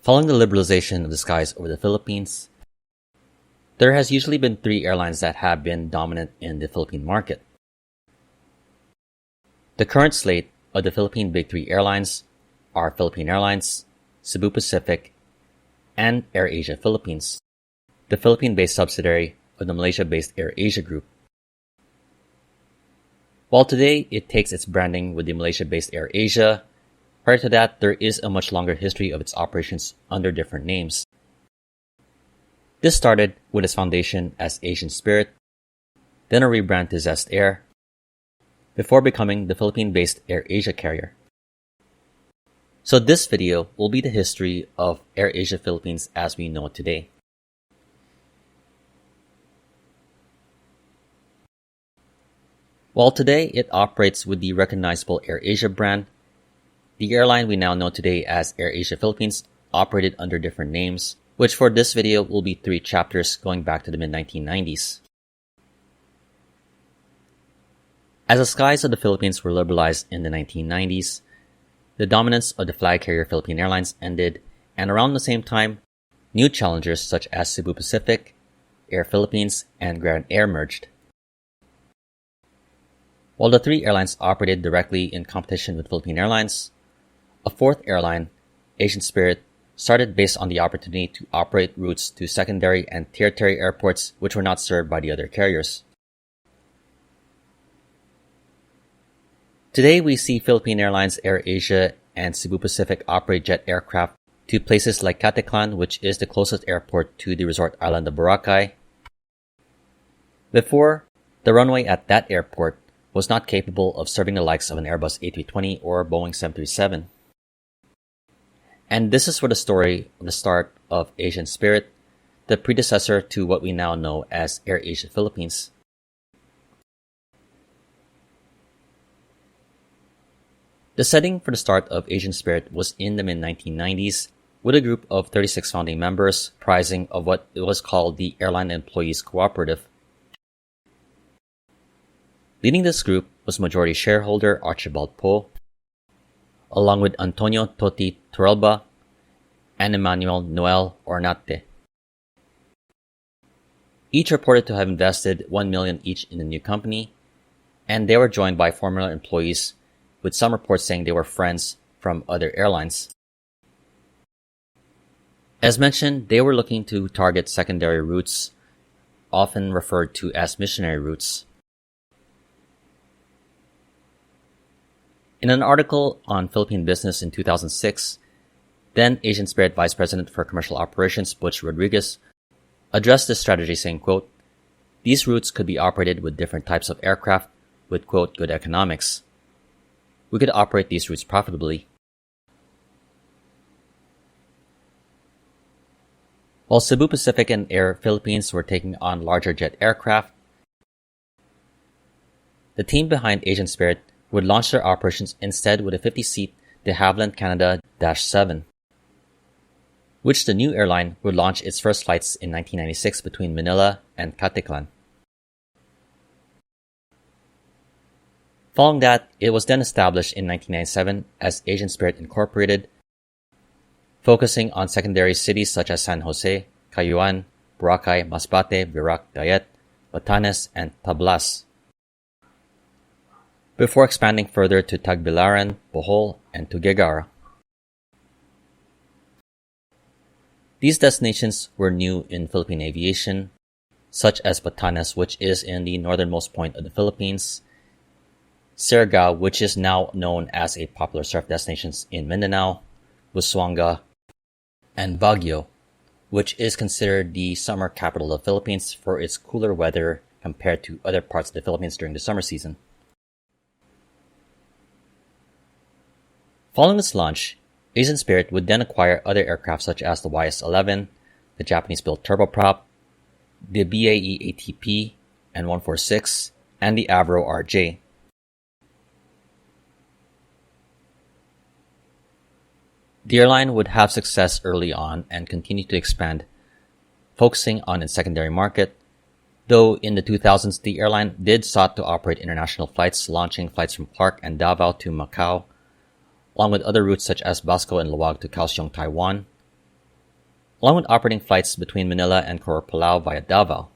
Following the liberalization of the skies over the Philippines, there has usually been 3 airlines that have been dominant in the Philippine market. The current slate of the Philippine Big 3 airlines are Philippine Airlines, Cebu Pacific, and AirAsia Philippines, the Philippine-based subsidiary of the Malaysia-based AirAsia Group. While today it takes its branding with the Malaysia-based AirAsia, prior to that there is a much longer history of its operations under different names. This started with its foundation as Asian Spirit, then a rebrand to Zest Air, before becoming the Philippine-based AirAsia carrier. So this video will be the history of AirAsia Philippines as we know it today. While today it operates with the recognizable AirAsia brand, the airline we now know today as AirAsia Philippines operated under different names, which for this video will be 3 chapters going back to the mid-1990s. As the skies of the Philippines were liberalized in the 1990s, the dominance of the flag carrier Philippine Airlines ended, and around the same time, new challengers such as Cebu Pacific, Air Philippines, and Grand Air merged. While the 3 airlines operated directly in competition with Philippine Airlines, a 4th airline, Asian Spirit, started based on the opportunity to operate routes to secondary and tertiary airports which were not served by the other carriers. Today we see Philippine Airlines, AirAsia, and Cebu Pacific operate jet aircraft to places like Caticlan, which is the closest airport to the resort island of Boracay. Before, the runway at that airport was not capable of serving the likes of an Airbus A320 or Boeing 737. And this is where the story of the start of Asian Spirit, the predecessor to what we now know as AirAsia Philippines. The setting for the start of Asian Spirit was in the mid-1990s with a group of 36 founding members comprising of what was called the Airline Employees Cooperative. Leading this group was majority shareholder Archibald Poe, along with Antonio Toti Torralba and Emmanuel Noel Ornate. Each reported to have invested $1 million each in the new company, and they were joined by former employees, with some reports saying they were friends from other airlines. As mentioned, they were looking to target secondary routes, often referred to as missionary routes. In an article on Philippine Business in 2006, then Asian Spirit Vice President for Commercial Operations Butch Rodriguez addressed this strategy saying, quote, "These routes could be operated with different types of aircraft with, quote, good economics. We could operate these routes profitably." While Cebu Pacific and Air Philippines were taking on larger jet aircraft, the team behind Asian Spirit would launch their operations instead with a 50-seat de Havilland Canada-7, which the new airline would launch its first flights in 1996 between Manila and Caticlan. Following that, it was then established in 1997 as Asian Spirit Incorporated, focusing on secondary cities such as San Jose, Cayuan, Boracay, Masbate, Virac, Dayet, Batanes, and Tablas, before expanding further to Tagbilaran, Bohol, and Tuguegarao. These destinations were new in Philippine aviation, such as Batanes, which is in the northernmost point of the Philippines, Siargao, which is now known as a popular surf destination in Mindanao, Busuanga, and Baguio, which is considered the summer capital of the Philippines for its cooler weather compared to other parts of the Philippines during the summer season. Following its launch, Asian Spirit would then acquire other aircraft such as the YS-11, the Japanese-built turboprop, the BAE ATP and 146, and the Avro RJ. The airline would have success early on and continue to expand, focusing on its secondary market, though in the 2000s the airline did sought to operate international flights, launching flights from Clark and Davao to Macau, along with other routes such as Basco and Luwag to Kaohsiung, Taiwan, along with operating flights between Manila and Kuala Palau via Davao.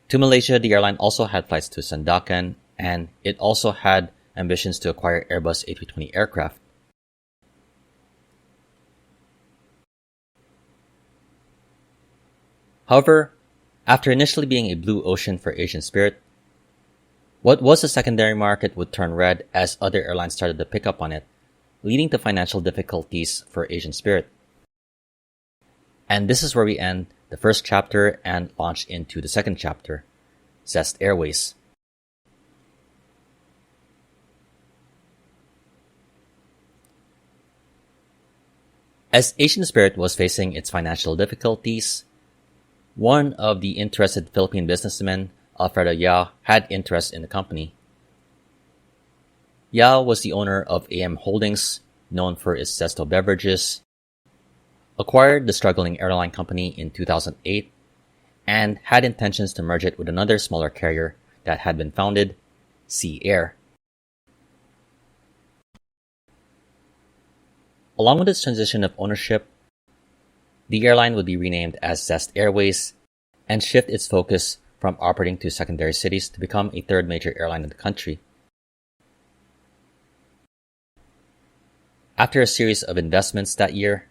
To Malaysia, the airline also had flights to Sandakan, and it also had ambitions to acquire Airbus A320 aircraft. However, after initially being a blue ocean for Asian Spirit, what was a secondary market would turn red as other airlines started to pick up on it, leading to financial difficulties for Asian Spirit. And this is where we end the first chapter and launch into the second chapter, Zest Airways. As Asian Spirit was facing its financial difficulties, one of the interested Philippine businessmen, Alfredo Yao, had interest in the company. Yao was the owner of AM Holdings, known for its Zesto beverages, acquired the struggling airline company in 2008, and had intentions to merge it with another smaller carrier that had been founded, Sea Air. Along with its transition of ownership, the airline would be renamed as Zest Airways and shift its focus from operating to secondary cities to become a third major airline in the country. After a series of investments that year,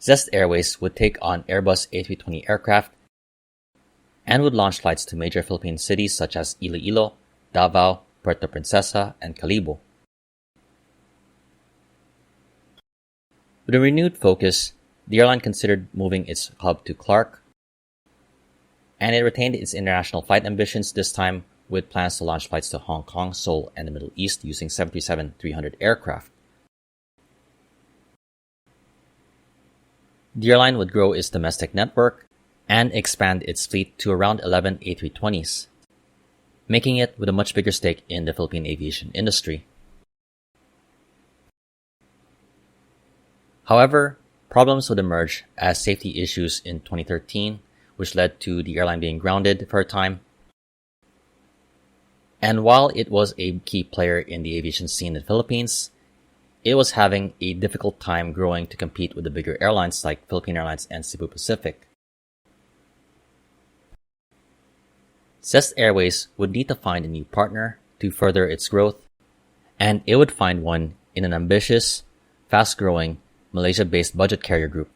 Zest Airways would take on Airbus A320 aircraft and would launch flights to major Philippine cities such as Iloilo, Davao, Puerto Princesa, and Calibo. With a renewed focus, the airline considered moving its hub to Clark, and it retained its international flight ambitions, this time with plans to launch flights to Hong Kong, Seoul, and the Middle East using 737-300 aircraft. The airline would grow its domestic network and expand its fleet to around 11 A320s, making it with a much bigger stake in the Philippine aviation industry. However, problems would emerge as safety issues in 2013, which led to the airline being grounded for a time. And while it was a key player in the aviation scene in the Philippines, it was having a difficult time growing to compete with the bigger airlines like Philippine Airlines and Cebu Pacific. Zest Airways would need to find a new partner to further its growth, and it would find one in an ambitious, fast-growing, Malaysia-based budget carrier group.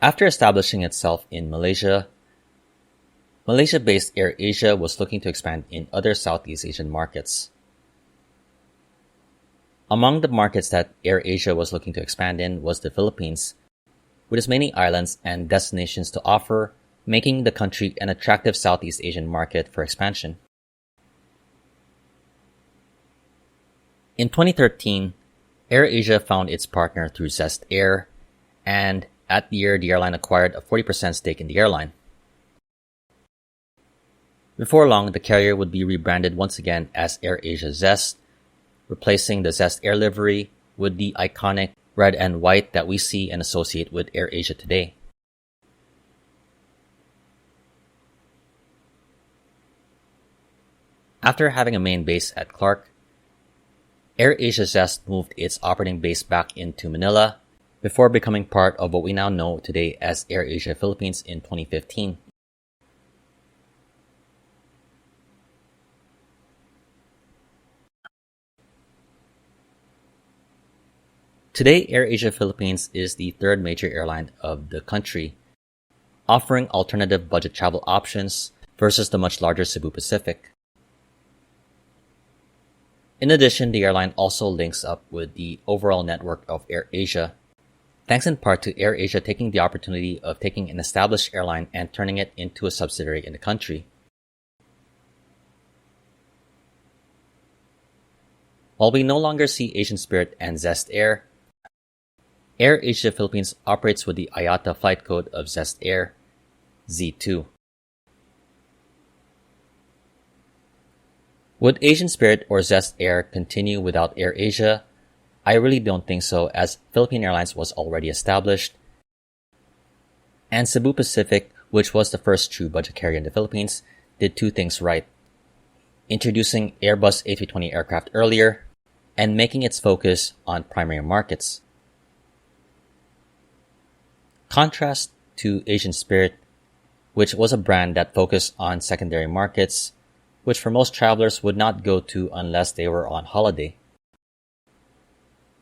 After establishing itself in Malaysia, Malaysia-based AirAsia was looking to expand in other Southeast Asian markets. Among the markets that AirAsia was looking to expand in was the Philippines, with its many islands and destinations to offer, making the country an attractive Southeast Asian market for expansion. In 2013, AirAsia found its partner through Zest Air, and at the year the airline acquired a 40% stake in the airline. Before long, the carrier would be rebranded once again as AirAsia Zest, replacing the Zest Air livery with the iconic red and white that we see and associate with AirAsia today. After having a main base at Clark, AirAsia Zest moved its operating base back into Manila before becoming part of what we now know today as AirAsia Philippines in 2015. Today, AirAsia Philippines is the third major airline of the country, offering alternative budget travel options versus the much larger Cebu Pacific. In addition, the airline also links up with the overall network of AirAsia, thanks in part to AirAsia taking the opportunity of taking an established airline and turning it into a subsidiary in the country. While we no longer see Asian Spirit and Zest Air, AirAsia Philippines operates with the IATA flight code of Zest Air, Z2. Would Asian Spirit or Zest Air continue without AirAsia? I really don't think so, as Philippine Airlines was already established, and Cebu Pacific, which was the first true budget carrier in the Philippines, did two things right: introducing Airbus A320 aircraft earlier, and making its focus on primary markets. Contrast to Asian Spirit, which was a brand that focused on secondary markets, which for most travelers would not go to unless they were on holiday.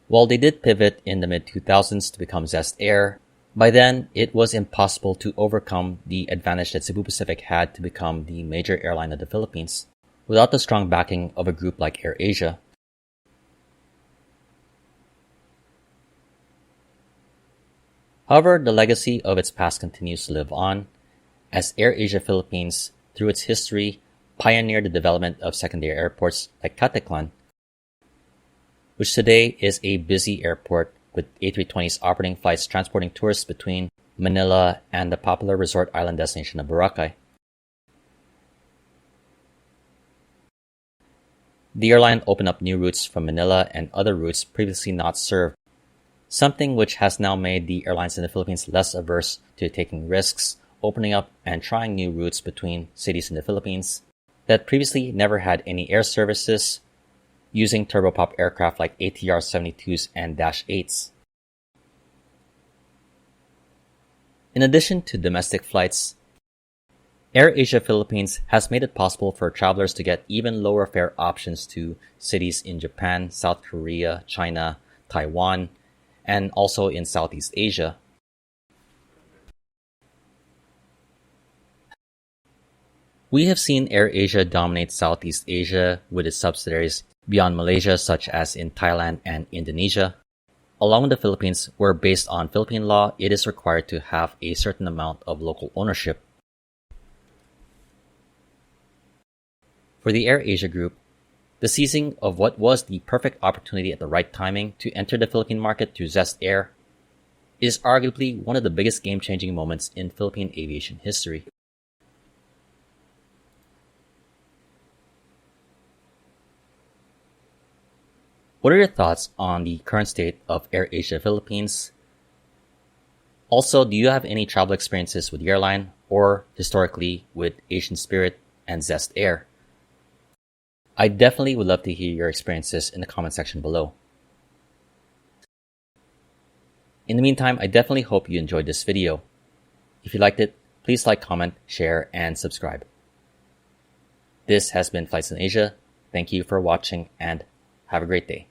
While they did pivot in the mid-2000s to become Zest Air, by then it was impossible to overcome the advantage that Cebu Pacific had to become the major airline of the Philippines, without the strong backing of a group like AirAsia. However, the legacy of its past continues to live on, as AirAsia Philippines, through its history, pioneered the development of secondary airports like Caticlan, which today is a busy airport with A320s operating flights transporting tourists between Manila and the popular resort island destination of Boracay. The airline opened up new routes from Manila and other routes previously not served, something which has now made the airlines in the Philippines less averse to taking risks, opening up and trying new routes between cities in the Philippines that previously never had any air services, using turboprop aircraft like ATR-72s and Dash 8s. In addition to domestic flights, AirAsia Philippines has made it possible for travelers to get even lower fare options to cities in Japan, South Korea, China, Taiwan, and also in Southeast Asia. We have seen AirAsia dominate Southeast Asia with its subsidiaries beyond Malaysia, such as in Thailand and Indonesia. Along with the Philippines, where based on Philippine law, it is required to have a certain amount of local ownership. For the AirAsia Group, the seizing of what was the perfect opportunity at the right timing to enter the Philippine market through Zest Air is arguably one of the biggest game-changing moments in Philippine aviation history. What are your thoughts on the current state of AirAsia Philippines? Also, do you have any travel experiences with the airline or historically with Asian Spirit and Zest Air? I definitely would love to hear your experiences in the comment section below. In the meantime, I definitely hope you enjoyed this video. If you liked it, please like, comment, share, and subscribe. This has been Flights in Asia. Thank you for watching and have a great day.